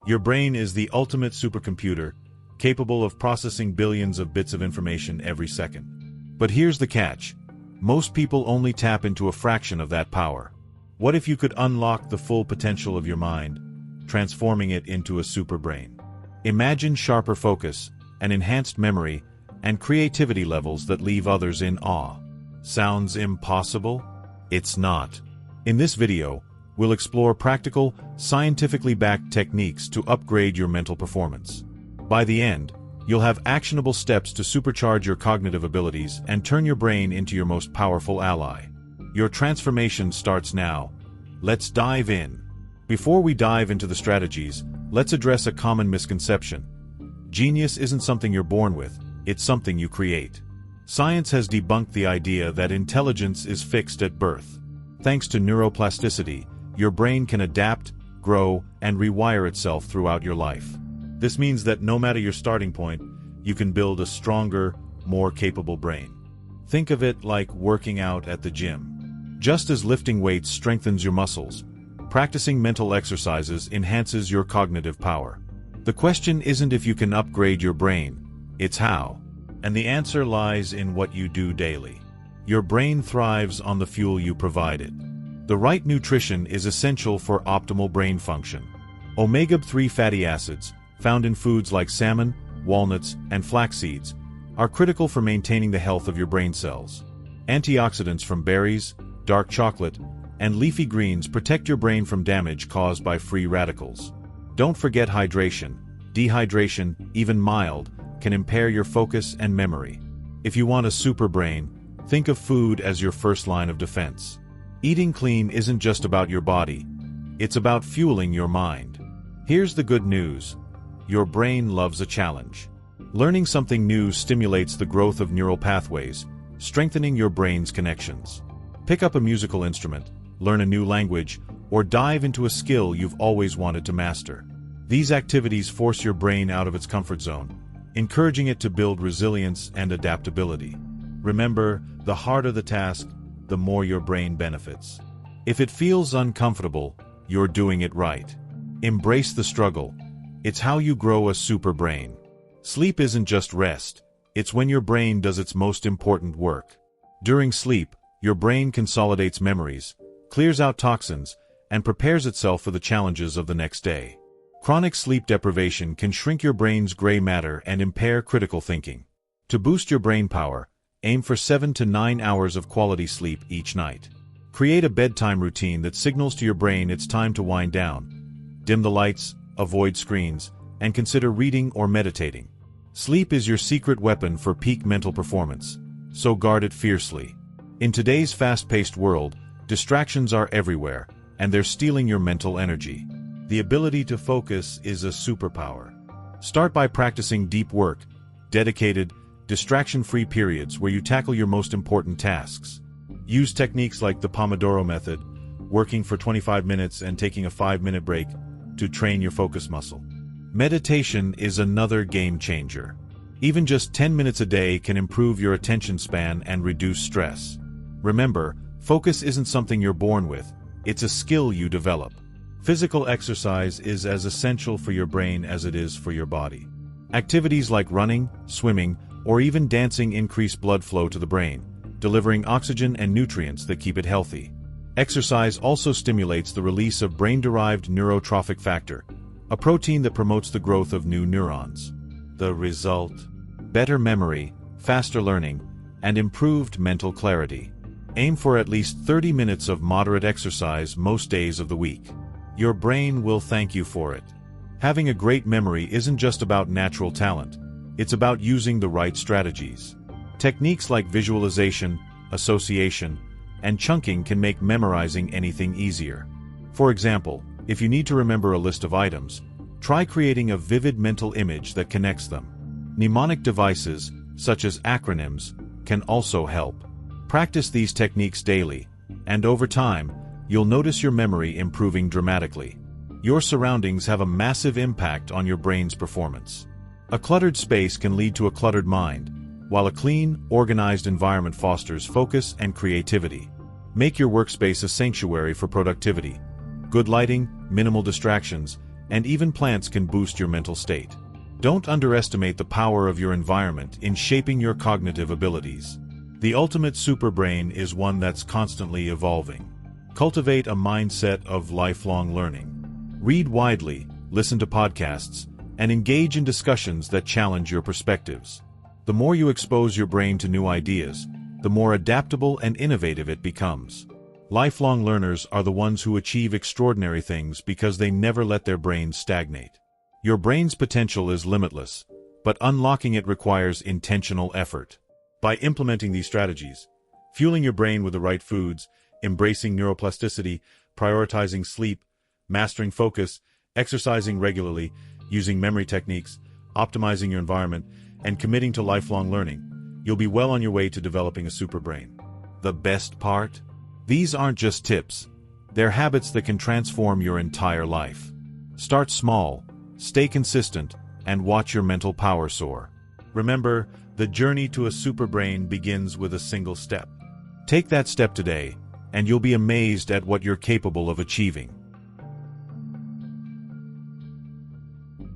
Your brain is the ultimate supercomputer, capable of processing billions of bits of information every second. But here's the catch. Most people only tap into a fraction of that power. What if you could unlock the full potential of your mind, transforming it into a superbrain? Imagine sharper focus, an enhanced memory, and creativity levels that leave others in awe. Sounds impossible? It's not. In this video, we'll explore practical, scientifically backed techniques to upgrade your mental performance. By the end, you'll have actionable steps to supercharge your cognitive abilities and turn your brain into your most powerful ally. Your transformation starts now. Let's dive in. Before we dive into the strategies, let's address a common misconception. Genius isn't something you're born with, it's something you create. Science has debunked the idea that intelligence is fixed at birth. Thanks to neuroplasticity, your brain can adapt, grow, and rewire itself throughout your life. This means that no matter your starting point, you can build a stronger, more capable brain. Think of it like working out at the gym. Just as lifting weights strengthens your muscles, practicing mental exercises enhances your cognitive power. The question isn't if you can upgrade your brain, it's how. And the answer lies in what you do daily. Your brain thrives on the fuel you provide it. The right nutrition is essential for optimal brain function. Omega-3 fatty acids, found in foods like salmon, walnuts, and flax seeds, are critical for maintaining the health of your brain cells. Antioxidants from berries, dark chocolate, and leafy greens protect your brain from damage caused by free radicals. Don't forget hydration. Dehydration, even mild, can impair your focus and memory. If you want a super brain, think of food as your first line of defense. Eating clean isn't just about your body, it's about fueling your mind. Here's the good news. Your brain loves a challenge. Learning something new stimulates the growth of neural pathways, strengthening your brain's connections. Pick up a musical instrument, learn a new language, or dive into a skill you've always wanted to master. These activities force your brain out of its comfort zone, encouraging it to build resilience and adaptability. Remember, the harder the task, the more your brain benefits. If it feels uncomfortable, you're doing it right. Embrace the struggle. It's how you grow a super brain. Sleep isn't just rest, it's when your brain does its most important work. During sleep, your brain consolidates memories, clears out toxins, and prepares itself for the challenges of the next day. Chronic sleep deprivation can shrink your brain's gray matter and impair critical thinking. To boost your brain power, aim for 7 to 9 hours of quality sleep each night. Create a bedtime routine that signals to your brain it's time to wind down. Dim the lights, avoid screens, and consider reading or meditating. Sleep is your secret weapon for peak mental performance, so guard it fiercely. In today's fast-paced world, distractions are everywhere, and they're stealing your mental energy. The ability to focus is a superpower. Start by practicing deep work, dedicated, distraction-free periods where you tackle your most important tasks. Use techniques like the Pomodoro method, working for 25 minutes and taking a 5-minute break, to train your focus muscle. Meditation is another game changer. Even just 10 minutes a day can improve your attention span and reduce stress. Remember, focus isn't something you're born with, it's a skill you develop. Physical exercise is as essential for your brain as it is for your body. Activities like running, swimming, or even dancing increase blood flow to the brain, delivering oxygen and nutrients that keep it healthy. Exercise also stimulates the release of brain-derived neurotrophic factor, a protein that promotes the growth of new neurons. The result? Better memory, faster learning, and improved mental clarity. Aim for at least 30 minutes of moderate exercise most days of the week. Your brain will thank you for it. Having a great memory isn't just about natural talent, it's about using the right strategies. Techniques like visualization, association, and chunking can make memorizing anything easier. For example, if you need to remember a list of items, try creating a vivid mental image that connects them. Mnemonic devices, such as acronyms, can also help. Practice these techniques daily, and over time, you'll notice your memory improving dramatically. Your surroundings have a massive impact on your brain's performance. A cluttered space can lead to a cluttered mind, while a clean, organized environment fosters focus and creativity. Make your workspace a sanctuary for productivity. Good lighting, minimal distractions, and even plants can boost your mental state. Don't underestimate the power of your environment in shaping your cognitive abilities. The ultimate superbrain is one that's constantly evolving. Cultivate a mindset of lifelong learning. Read widely, listen to podcasts, and engage in discussions that challenge your perspectives. The more you expose your brain to new ideas, the more adaptable and innovative it becomes. Lifelong learners are the ones who achieve extraordinary things because they never let their brains stagnate. Your brain's potential is limitless, but unlocking it requires intentional effort. By implementing these strategies, fueling your brain with the right foods, embracing neuroplasticity, prioritizing sleep, mastering focus, exercising regularly, using memory techniques, optimizing your environment, and committing to lifelong learning, you'll be well on your way to developing a superbrain. The best part? These aren't just tips. They're habits that can transform your entire life. Start small, stay consistent, and watch your mental power soar. Remember, the journey to a superbrain begins with a single step. Take that step today, and you'll be amazed at what you're capable of achieving.